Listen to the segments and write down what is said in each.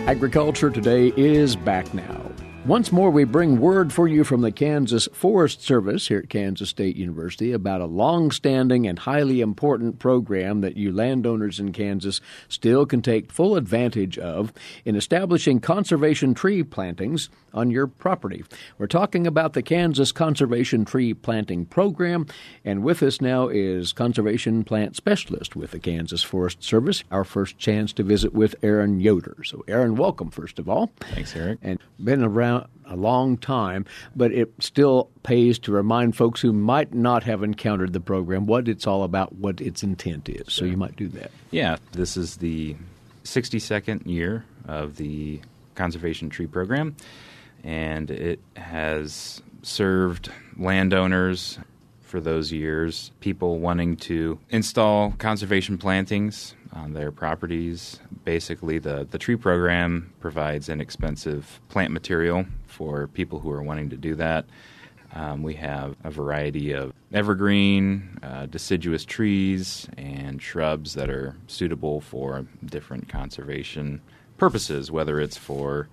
Agriculture Today is back now. Once more, we bring word for you from the Kansas Forest Service here at Kansas State University about a long-standing and highly important program that you landowners in Kansas still can take full advantage of in establishing conservation tree plantings on your property. We're talking about the Kansas Conservation Tree Planting Program, and with us now is Conservation Plant Specialist with the Kansas Forest Service, our first chance to visit with Aaron Yoder. So, Aaron, welcome, first of all. Thanks, Eric. And been around a long time, but it still pays to remind folks who might not have encountered the program what it's all about, what its intent is. So you might do that. Yeah, this is the 62nd year of the Conservation Tree Program, and it has served landowners for those years, people wanting to install conservation plantings on their properties. Basically, the tree program provides inexpensive plant material for people who are wanting to do that. We have a variety of evergreen, deciduous trees, and shrubs that are suitable for different conservation purposes, whether it's for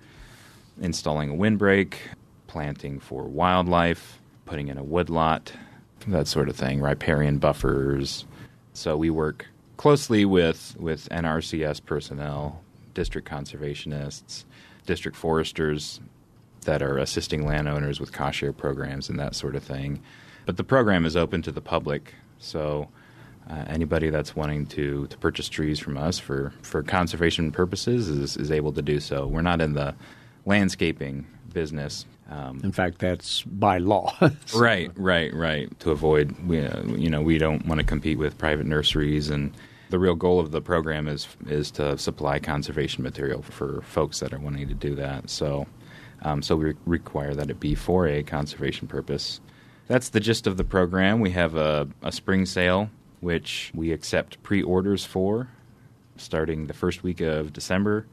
installing a windbreak, planting for wildlife, putting in a woodlot, that sort of thing, riparian buffers. So we work closely with NRCS personnel, district conservationists, district foresters that are assisting landowners with cost share programs and that sort of thing. But the program is open to the public, so anybody that's wanting to purchase trees from us for conservation purposes is able to do so. We're not in the landscaping business. In fact, that's by law. So. Right. To avoid, we don't want to compete with private nurseries, and the real goal of the program is to supply conservation material for folks that are wanting to do that. So we require that it be for a conservation purpose. That's the gist of the program. We have a spring sale, which we accept pre-orders for, starting the first week of December.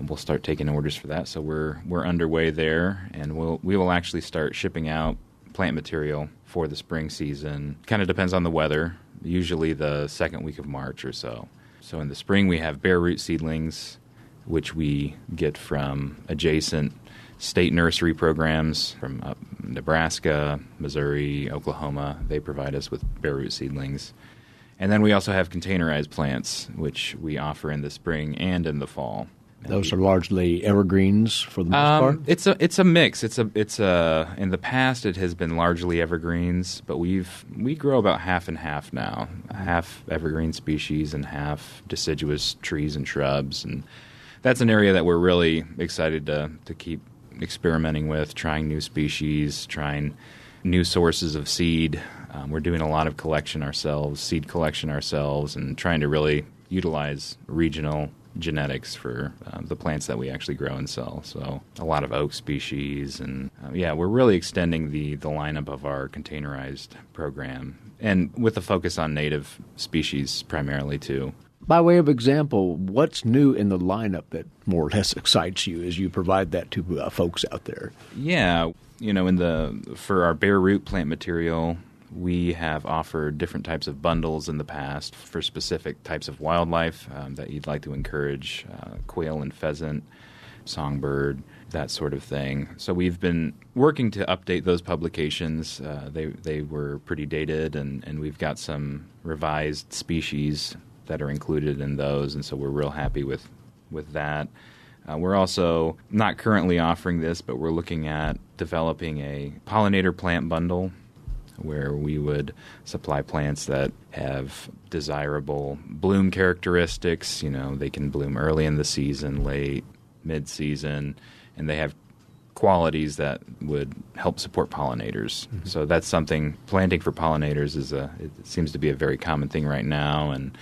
We'll start taking orders for that, so we're underway there, and we will actually start shipping out plant material for the spring season. Kind of depends on the weather, usually the second week of March or so. So in the spring we have bare root seedlings, which we get from adjacent state nursery programs from Nebraska, Missouri, Oklahoma. They provide us with bare root seedlings. And then we also have containerized plants, which we offer in the spring and in the fall. Those are largely evergreens for the most part? It's a mix. It's in the past it has been largely evergreens, but we grow about half and half now. Half evergreen species and half deciduous trees and shrubs, and that's an area that we're really excited to keep experimenting with, trying new species, trying new sources of seed. We're doing a lot of seed collection ourselves, and trying to really utilize regional genetics for the plants that we actually grow and sell. So a lot of oak species, and we're really extending the lineup of our containerized program, and with a focus on native species primarily too. By way of example, what's new in the lineup that more or less excites you as you provide that to folks out there? Yeah, for our bare root plant material, we have offered different types of bundles in the past for specific types of wildlife that you'd like to encourage, quail and pheasant, songbird, that sort of thing. So we've been working to update those publications. They were pretty dated, and we've got some revised species that are included in those, and so we're real happy with that. We're also not currently offering this, but we're looking at developing a pollinator plant bundle where we would supply plants that have desirable bloom characteristics. They can bloom early in the season, late, mid-season, and they have qualities that would help support pollinators. Mm-hmm. So that's something, planting for pollinators it seems to be a very common thing right now, and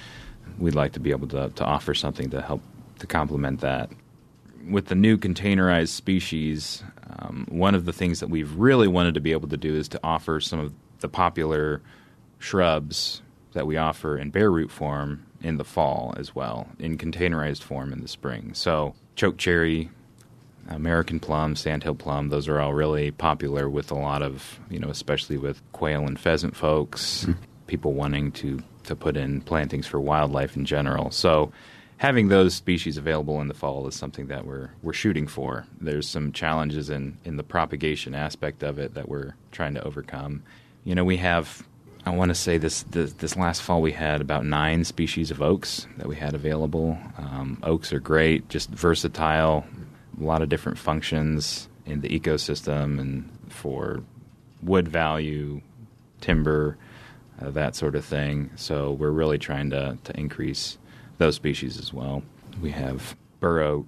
we'd like to be able to offer something to help to complement that. With the new containerized species, one of the things that we've really wanted to be able to do is to offer some of the popular shrubs that we offer in bare root form in the fall as well, in containerized form in the spring. So chokecherry, American plum, sandhill plum, those are all really popular with a lot of, especially with quail and pheasant folks, people wanting to put in plantings for wildlife in general. So having those species available in the fall is something that we're shooting for. There's some challenges in the propagation aspect of it that we're trying to overcome. We have, I want to say this last fall we had about 9 species of oaks that we had available. Oaks are great, just versatile, a lot of different functions in the ecosystem and for wood value, timber, that sort of thing. So we're really trying to increase those species as well. We have bur oak,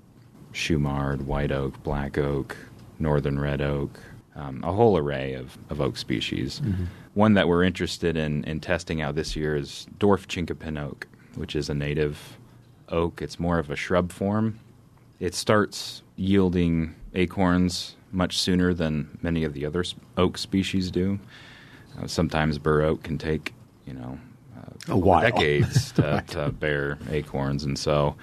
shumard, white oak, black oak, northern red oak, a whole array of oak species. Mm-hmm. One that we're interested in testing out this year is dwarf chinkapin oak, which is a native oak. It's more of a shrub form. It starts yielding acorns much sooner than many of the other oak species do. Sometimes bur oak can take, a while. Decades to bear acorns, and so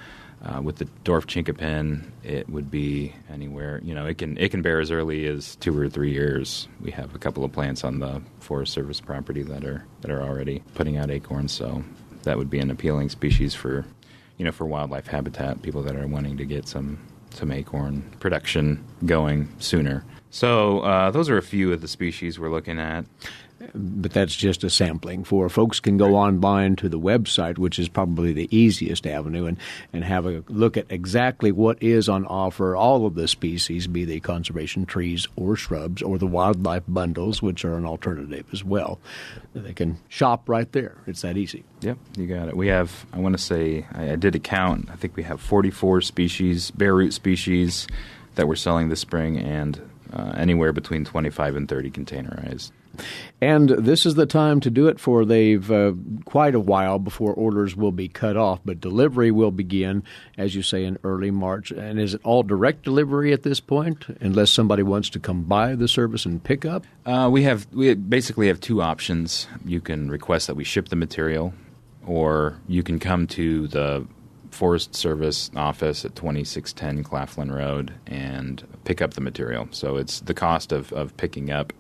with the dwarf chinkapin, it would be anywhere. It can bear as early as 2 or 3 years. We have a couple of plants on the Forest Service property that are already putting out acorns, so that would be an appealing species for wildlife habitat, people that are wanting to get some acorn production going sooner. So those are a few of the species we're looking at. But that's just a sampling. For folks can go online to the website, which is probably the easiest avenue, and have a look at exactly what is on offer, all of the species, be they conservation trees or shrubs, or the wildlife bundles, which are an alternative as well. They can shop right there. It's that easy. Yep, you got it. We have, I want to say, I did a count. I think we have 44 species, bare root species, that we're selling this spring, and anywhere between 25 and 30 containerized. And this is the time to do it, for they've quite a while before orders will be cut off, but delivery will begin, as you say, in early March. And is it all direct delivery at this point, unless somebody wants to come by the service and pick up? We basically have 2 options. You can request that we ship the material, or you can come to the Forest Service office at 2610 Claflin Road and pick up the material. So it's the cost of picking up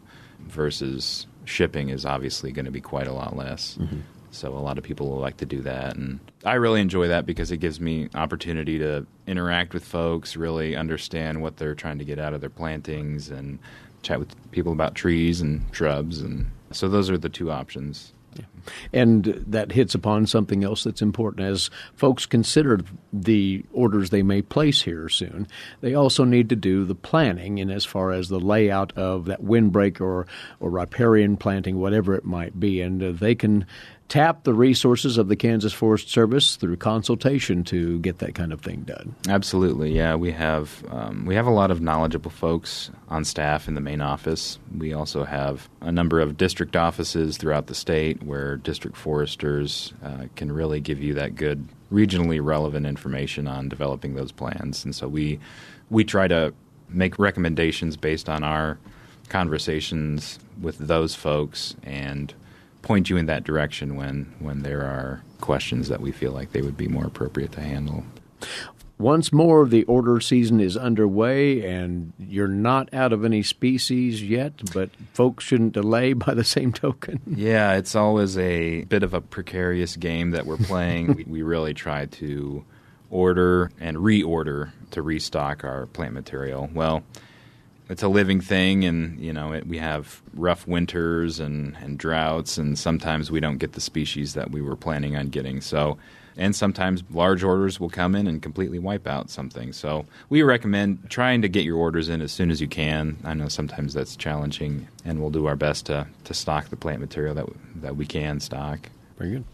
versus shipping is obviously going to be quite a lot less. Mm-hmm. So a lot of people will like to do that. And I really enjoy that because it gives me opportunity to interact with folks, really understand what they're trying to get out of their plantings, and chat with people about trees and shrubs. And so those are the 2 options. Yeah. And that hits upon something else that's important. As folks consider the orders they may place here soon, they also need to do the planning in as far as the layout of that windbreak or riparian planting, whatever it might be. And they can tap the resources of the Kansas Forest Service through consultation to get that kind of thing done. Absolutely, yeah. We have a lot of knowledgeable folks on staff in the main office. We also have a number of district offices throughout the state where district foresters can really give you that good regionally relevant information on developing those plans. And so we try to make recommendations based on our conversations with those folks and point you in that direction when there are questions that we feel like they would be more appropriate to handle. Once more, the order season is underway, and you're not out of any species yet, but folks shouldn't delay by the same token. Yeah, it's always a bit of a precarious game that we're playing. We really try to order and reorder to restock our plant material. Well, it's a living thing, and we have rough winters and droughts, and sometimes we don't get the species that we were planning on getting. So, and sometimes large orders will come in and completely wipe out something. So we recommend trying to get your orders in as soon as you can. I know sometimes that's challenging, and we'll do our best to stock the plant material that we can stock. Very good.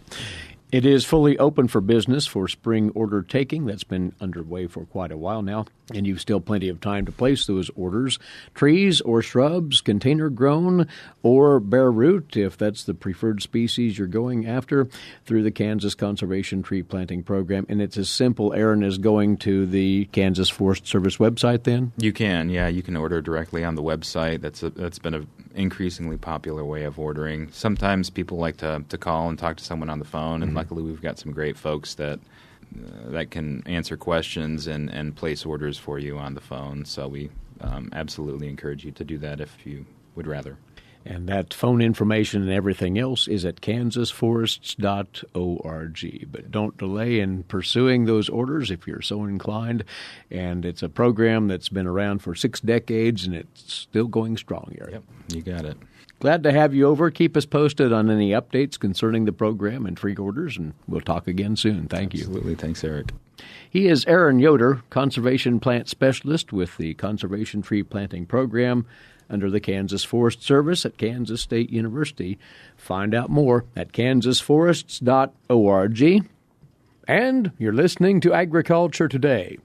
It is fully open for business for spring order taking. That's been underway for quite a while now, and you've still plenty of time to place those orders. Trees or shrubs, container grown or bare root, if that's the preferred species you're going after, through the Kansas Conservation Tree Planting Program. And it's as simple, Aaron, as going to the Kansas Forest Service website then? You can, yeah. You can order directly on the website. That's been an increasingly popular way of ordering. Sometimes people like to call and talk to someone on the phone, and luckily we've got some great folks that can answer questions and place orders for you on the phone. So we absolutely encourage you to do that if you would rather. And that phone information and everything else is at kansasforests.org. But don't delay in pursuing those orders if you're so inclined. And it's a program that's been around for 6 decades, and it's still going strong, Eric. Yep, you got it. Glad to have you over. Keep us posted on any updates concerning the program and tree orders, and we'll talk again soon. Thank you. Absolutely. Thanks, Eric. He is Aaron Yoder, Conservation Plant Specialist with the Conservation Tree Planting Program under the Kansas Forest Service at Kansas State University. Find out more at kansasforests.org. And you're listening to Agriculture Today.